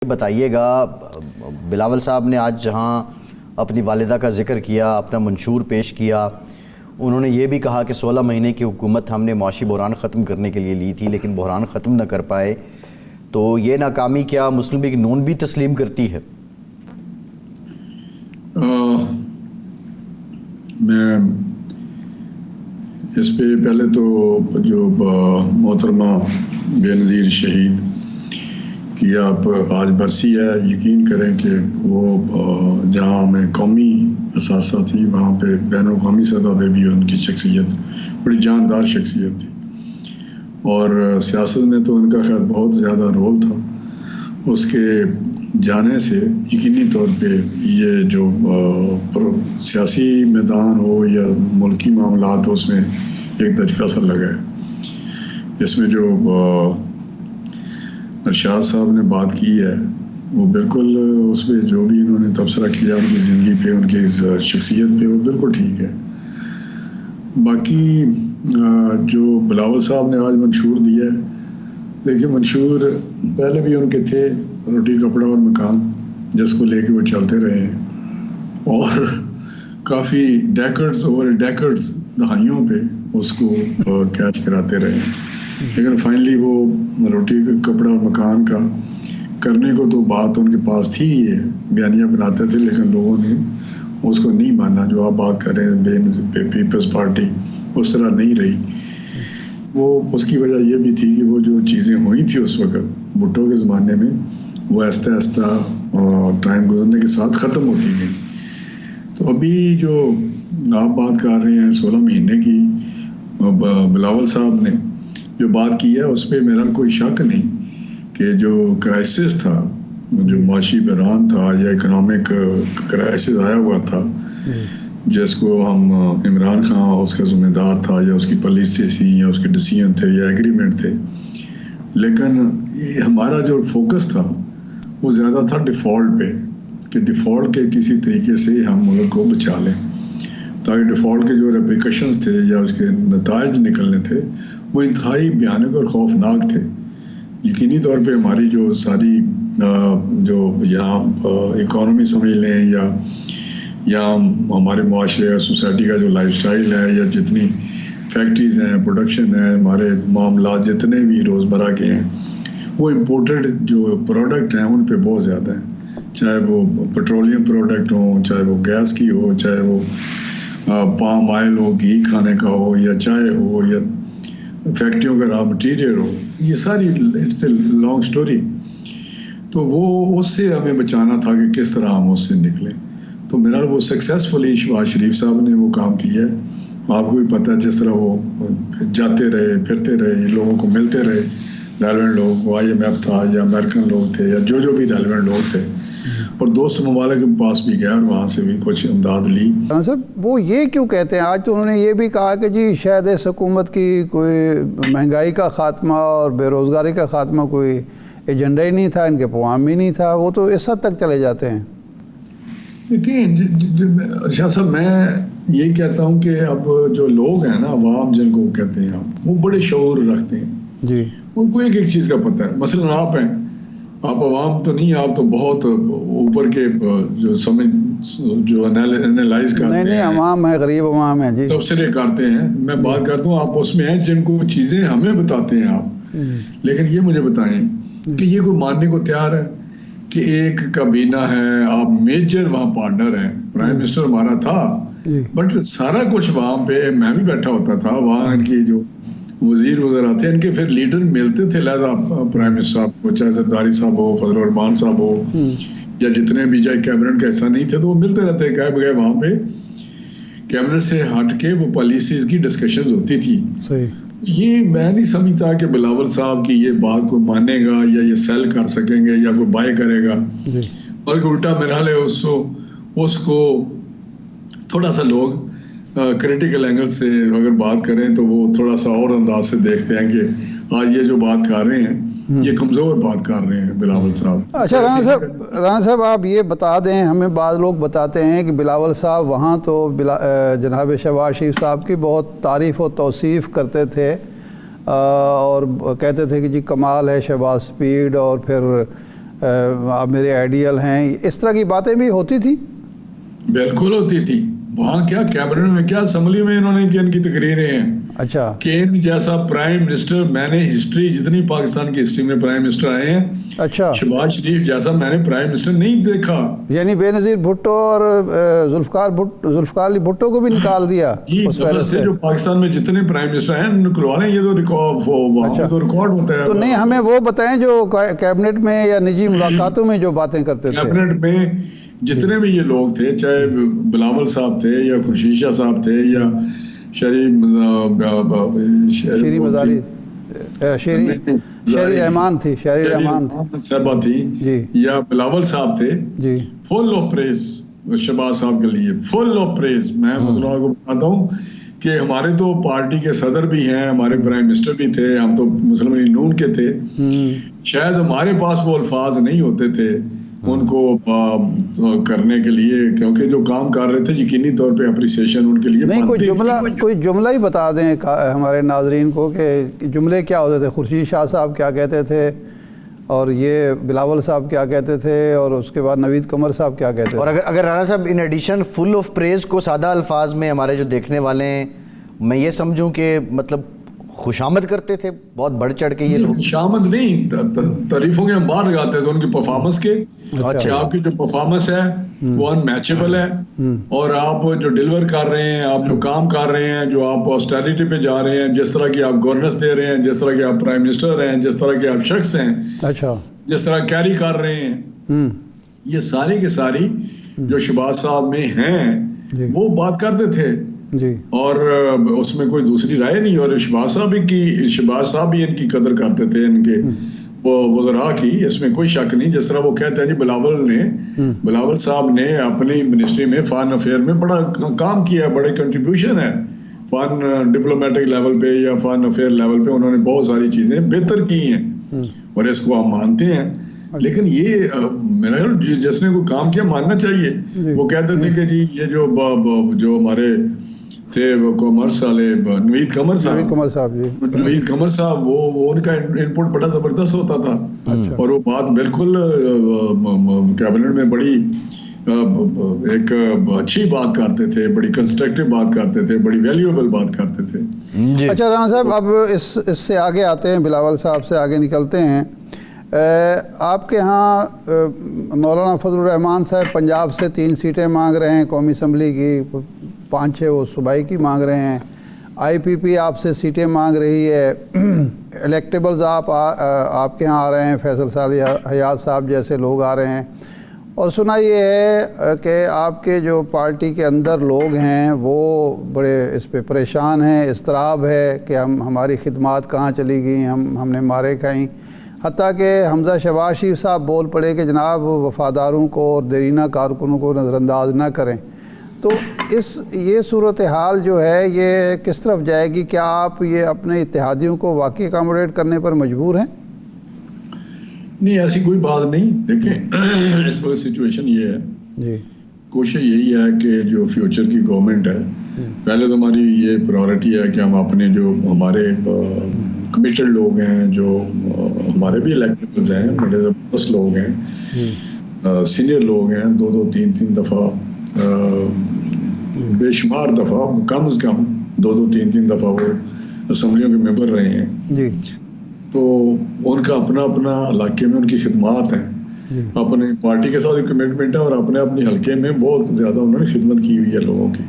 بتائیے گا، بلاول صاحب نے آج جہاں اپنی والدہ کا ذکر کیا، اپنا منشور پیش کیا، انہوں نے یہ بھی کہا کہ 16 مہینے کی حکومت ہم نے معاشی بحران ختم کرنے کے لیے لی تھی لیکن بحران ختم نہ کر پائے، تو یہ ناکامی کیا مسلم لیگ نون بھی تسلیم کرتی ہے؟ میں اس پہ پہلے تو جو محترمہ بے نظیر شہید کی آپ آج برسی ہے، یقین کریں کہ وہ جہاں ہمیں قومی اثاثہ تھی وہاں پہ بین الاقوامی سطح پہ بھی ان کی شخصیت بڑی جاندار شخصیت تھی، اور سیاست میں تو ان کا خیر بہت زیادہ رول تھا۔ اس کے جانے سے یقینی طور پہ یہ جو سیاسی میدان ہو یا ملکی معاملات ہو، اس میں ایک دھچکا سا لگا ہے۔ اس میں جو ارشاد صاحب نے بات کی ہے وہ بالکل اس پہ جو بھی انہوں نے تبصرہ کیا ان کی زندگی پہ، ان کی شخصیت پہ، وہ بالکل ٹھیک ہے۔ باقی جو بلاول صاحب نے آج منشور دیا ہے، دیکھیے منشور پہلے بھی ان کے تھے، روٹی کپڑا اور مکان، جس کو لے کے وہ چلتے رہے ہیں اور کافی ڈیکڈز دہائیوں پہ اس کو کیچ کراتے رہے ہیں، لیکن فائنلی وہ روٹی کپڑا اور مکان کا کرنے کو تو بات ان کے پاس تھی ہی ہے، بیانیہ بناتے تھے، لیکن لوگوں نے اس کو نہیں مانا۔ جو آپ بات کر رہے ہیں پیپلز پارٹی اس طرح نہیں رہی۔ وہ اس کی وجہ یہ بھی تھی کہ وہ جو چیزیں ہوئی تھی اس وقت بھٹو کے زمانے میں، وہ آہستہ آہستہ ٹائم گزرنے کے ساتھ ختم ہوتی گئی۔ تو ابھی جو آپ بات کر رہے ہیں 16 مہینے کی، بلاول صاحب نے جو بات کی ہے اس پہ میرا کوئی شک نہیں کہ جو کرائسس تھا، جو معاشی بحران تھا یا اکنامک کرائسس آیا ہوا تھا، جس کو ہم عمران خان اس کا ذمہ دار تھا یا اس کی پالیسی تھی یا اس کے ڈیسیژن تھے یا ایگریمنٹ تھے، لیکن ہمارا جو فوکس تھا وہ زیادہ تھا ڈیفالٹ پہ، کہ ڈیفالٹ کے کسی طریقے سے ہم ملک کو بچا لیں، تاکہ ڈیفالٹ کے جو ریپریکشنز تھے یا اس کے نتائج نکلنے تھے وہ انتہائی بھیانک اور خوفناک تھے۔ یقینی طور پہ ہماری جو ساری جو یہاں اکانومی سمجھ لیں یا ہمارے معاشرے یا سوسائٹی کا جو لائف سٹائل ہے، یا جتنی فیکٹریز ہیں، پروڈکشن ہے، ہمارے معاملات جتنے بھی روزمرہ کے ہیں، وہ امپورٹڈ جو پروڈکٹ ہیں ان پہ بہت زیادہ ہیں، چاہے وہ پیٹرولیم پروڈکٹ ہوں، چاہے وہ گیس کی ہو، چاہے وہ پام آئل ہو، گھی کھانے کا ہو، یا چائے ہو، یا فیکٹریوں کا را مٹیریل ہو، یہ ساری اٹس اے لانگ سٹوری۔ تو وہ اس سے ہمیں بچانا تھا کہ کس طرح ہم اس سے نکلیں۔ تو میرا وہ سکسیسفلی شہباز شریف صاحب نے وہ کام کیا ہے۔ آپ کو بھی پتہ ہے جس طرح وہ جاتے رہے، پھرتے رہے، لوگوں کو ملتے رہے، ریلیونٹ لوگ، وہ IMF تھا یا امریکن لوگ تھے یا جو بھی ریلیونٹ لوگ تھے، اور دوست ممالک کے پاس بھی گیا اور وہاں سے بھی کچھ امداد لی۔ صاحب وہ یہ کیوں کہتے ہیں؟ آج تو انہوں نے یہ بھی کہا کہ جی شاید اس حکومت کی کوئی مہنگائی کا خاتمہ اور بے روزگاری کا خاتمہ کوئی ایجنڈا ہی نہیں تھا، ان کے پروگرام میں نہیں تھا، وہ تو اس حد تک چلے جاتے ہیں۔ دیکھیں شاہ صاحب، میں یہی کہتا ہوں کہ اب جو لوگ ہیں نا، عوام جن کو کہتے ہیں آپ، وہ بڑے شعور رکھتے ہیں جی، ان کو ایک چیز کا پتہ ہے۔ مثلا آپ ہیں، آپ عوام تو نہیں، آپ تو بہت اوپر کے جو سمجھ جو انالائز کرتے ہیں، نہیں عوام ہے، غریب عوام ہے، جی تبصرے کرتے ہیں۔ میں بات کرتا ہوں آپ اس میں ہیں جن کو چیزیں ہمیں بتاتے ہیں آپ، لیکن یہ مجھے بتائیں کہ یہ کوئی ماننے کو تیار ہے کہ ایک کابینہ ہے، آپ میجر وہاں پارٹنر ہیں، پرائم منسٹر ہمارا تھا، بٹ سارا کچھ وہاں پہ میں بھی بیٹھا ہوتا تھا، وہاں ان کی جو وزیر وزراء تھے، ان کے پھر لیڈر ملتے تھے لہذا پرائم منسٹر صاحب کو، چاہے زرداری صاحب ہو، فضل الرحمان صاحب ہو، یا جتنے بھی چاہے کیبنٹ کا حصہ نہیں تھے تو وہ ملتے رہتے گئے بغیر، وہاں پہ کیبنٹ سے ہٹ کے وہ پالیسیز کی ڈسکشنز ہوتی تھی۔ یہ میں نہیں سمجھتا کہ بلاول صاحب کی یہ بات کو مانے گا یا یہ سیل کر سکیں گے یا کوئی بائی کرے گا، بلکہ الٹا میرا حال ہے اس کو تھوڑا سا لوگ کریٹیکل اینگل سے اگر بات کریں تو وہ تھوڑا سا اور انداز سے دیکھتے ہیں کہ آج یہ جو بات کر رہے ہیں یہ کمزور بات کر رہے ہیں بلاول صاحب۔ اچھا رانا صاحب آپ یہ بتا دیں، ہمیں بعض لوگ بتاتے ہیں کہ بلاول صاحب وہاں تو جناب شہباز شریف صاحب کی بہت تعریف و توصیف کرتے تھے اور کہتے تھے کہ جی کمال ہے شہباز سپیڈ، اور پھر آپ میرے آئیڈیل ہیں، اس طرح کی باتیں بھی ہوتی تھی؟ بالکل ہوتی تھی. وہاں کیا کیبنٹ میں کیا اسمبلی میں انہوں نے کی ان کی تقریریں ہیں. اچھا. کین جیسا پرائم منسٹر میں نے ہسٹری جتنی پاکستان کی ہسٹری میں پرائم منسٹر آئے ہیں، اچھا، شہباز شریف جیسا میں نے پرائم منسٹر نہیں دیکھا. یعنی بے نظیر بھٹو اور ذوالفقار علی بھٹو کو بھی نکال دیا جی. اس پہلے سے. جو پاکستان میں جتنے پرائم منسٹر ہیں نکلوا لیں، یہ تو ریکارڈ ہوتا ہے. تو نہیں، ہمیں وہ بتائیں جو کیبنٹ میں یا نجی ملاقاتوں میں جو باتیں کرتے تھے. کیبنٹ میں جتنے بھی یہ لوگ تھے، چاہے بلاول صاحب تھے یا خورشید شاہ صاحب تھے یا شیری رحمان تھی، شیری رحمان صاحبہ تھی، یا بلاول صاحب تھے، جی، فل آف پریز شہباز صاحب کے لیے، فل آف پریز. میں مطلب آپ کو بتاتا ہوں کہ ہمارے تو پارٹی کے صدر بھی ہیں، ہمارے پرائم منسٹر بھی تھے، ہم تو مسلم لیگ نون کے تھے. شاید ہمارے پاس وہ الفاظ نہیں ہوتے تھے ان کو کرنے کے لیے، کیونکہ جو کام کر رہے تھے یقینی طور پہ اپریسیشن ان کے لیے. نہیں، کوئی جملہ ہی بتا دیں ہمارے ناظرین کو کہ جملے کیا ہوتے تھے. خورشید شاہ صاحب کیا کہتے تھے اور یہ بلاول صاحب کیا کہتے تھے اور اس کے بعد نوید قمر صاحب کیا کہتے تھے. اور اگر رانا صاحب in addition full of praise کو سادہ الفاظ میں ہمارے جو دیکھنے والے ہیں میں یہ سمجھوں کہ مطلب خوشامد کرتے تھے بہت بڑھ چڑھ کے. یہ لوگ خوشامد نہیں، تعریفوں کے انبار لگاتے تھے ان کی پرفارمنس کے. کہ آپ کی جو پرفارمنس ہے وہ ان میچیبل ہے، اور آپ جو ڈیلیور کر رہے ہیں، آپ جو کام کر رہے ہیں، جو آپ آسٹیلٹی پہ جا رہے ہیں، جس طرح کی آپ گورننس دے رہے ہیں، جس طرح کے آپ پرائم منسٹر ہیں، جس طرح کے آپ شخص ہیں، اچھا، جس طرح کیری کر رہے ہیں، یہ ساری کے ساری جو شہباز صاحب میں ہیں وہ بات کرتے تھے. جی. اور اس میں کوئی دوسری رائے نہیں. اور شہباز صاحب بھی ان کی قدر کرتے تھے، ان کے وہ وزراء کی، اس میں کوئی شک نہیں. جس طرح وہ کہتے ہیں جی بلاول صاحب نے اپنی منسٹری میں فارن افیئر میں بڑا کام کیا ہے، بڑے کنٹریبیوشن ہے فارن ڈپلومیٹک لیول پہ یا فارن افیئر لیول پہ. انہوں نے بہت ساری چیزیں بہتر کی ہیں اور اس کو ہم مانتے ہیں. لیکن یہ جس نے کوئی کام کیا ماننا چاہیے. وہ کہتے تھے کہ جی یہ جو ہمارے تھے کامرس والے نوید قمر صاحب وہ ان کا ان پٹ بڑا زبردست ہوتا تھا، اور وہ بات بالکل کیبنٹ میں بڑی ایک اچھی بات کرتے تھے، بڑی کنسٹرکٹیو بات کرتے تھے، بڑی ویلیوبل بات کرتے تھے. اچھا رانا صاحب، اب اس سے آگے آتے ہیں، بلاول صاحب سے آگے نکلتے ہیں. آپ کے ہاں مولانا فضل الرحمان صاحب پنجاب سے 3 سیٹیں مانگ رہے ہیں قومی اسمبلی کی، 5-6 وہ صوبائی کی مانگ رہے ہیں. آئی پی پی آپ سے سیٹیں مانگ رہی ہے. الیکٹیبلز آپ کے ہاں آ رہے ہیں، فیصل صالح حیات صاحب جیسے لوگ آ رہے ہیں. اور سنا یہ ہے کہ آپ کے جو پارٹی کے اندر لوگ ہیں وہ بڑے اس پہ پریشان ہیں، اضطراب ہے کہ ہماری خدمات کہاں چلی گئیں، ہم نے مارے کہیں. حتیٰ کہ حمزہ شہباز شریف صاحب بول پڑے کہ جناب وفاداروں کو اور دیرینہ کارکنوں کو نظر انداز نہ کریں. تو یہ صورتحال جو ہے یہ کس طرف جائے گی؟ کیا آپ یہ اپنے اتحادیوں کو واقعی اکاموڈیٹ کرنے پر مجبور ہیں؟ نہیں، ایسی کوئی بات نہیں. دیکھیں اس وقت سچویشن یہ ہے، جی، کوشش یہی ہے کہ جو فیوچر کی گورنمنٹ ہے، پہلے تو ہماری یہ پرائورٹی ہے کہ ہم اپنے جو ہمارے کمیٹڈ لوگ ہیں، جو ہمارے بھی الیکٹیبلز ہیں، بڑے زبردست لوگ ہیں، سینئر لوگ ہیں، 2-2 3-3 دفعہ بے شمار دفعہ، کم از کم 2-2 3-3 دفعہ وہ اسمبلیوں کے ممبر رہے ہیں. جی. تو ان کا اپنا علاقے میں ان کی خدمات ہیں، اپنے پارٹی کے ساتھ کمٹمنٹ ہے، اور اپنے حلقے میں بہت زیادہ انہوں نے خدمت کی ہوئی ہے لوگوں کی.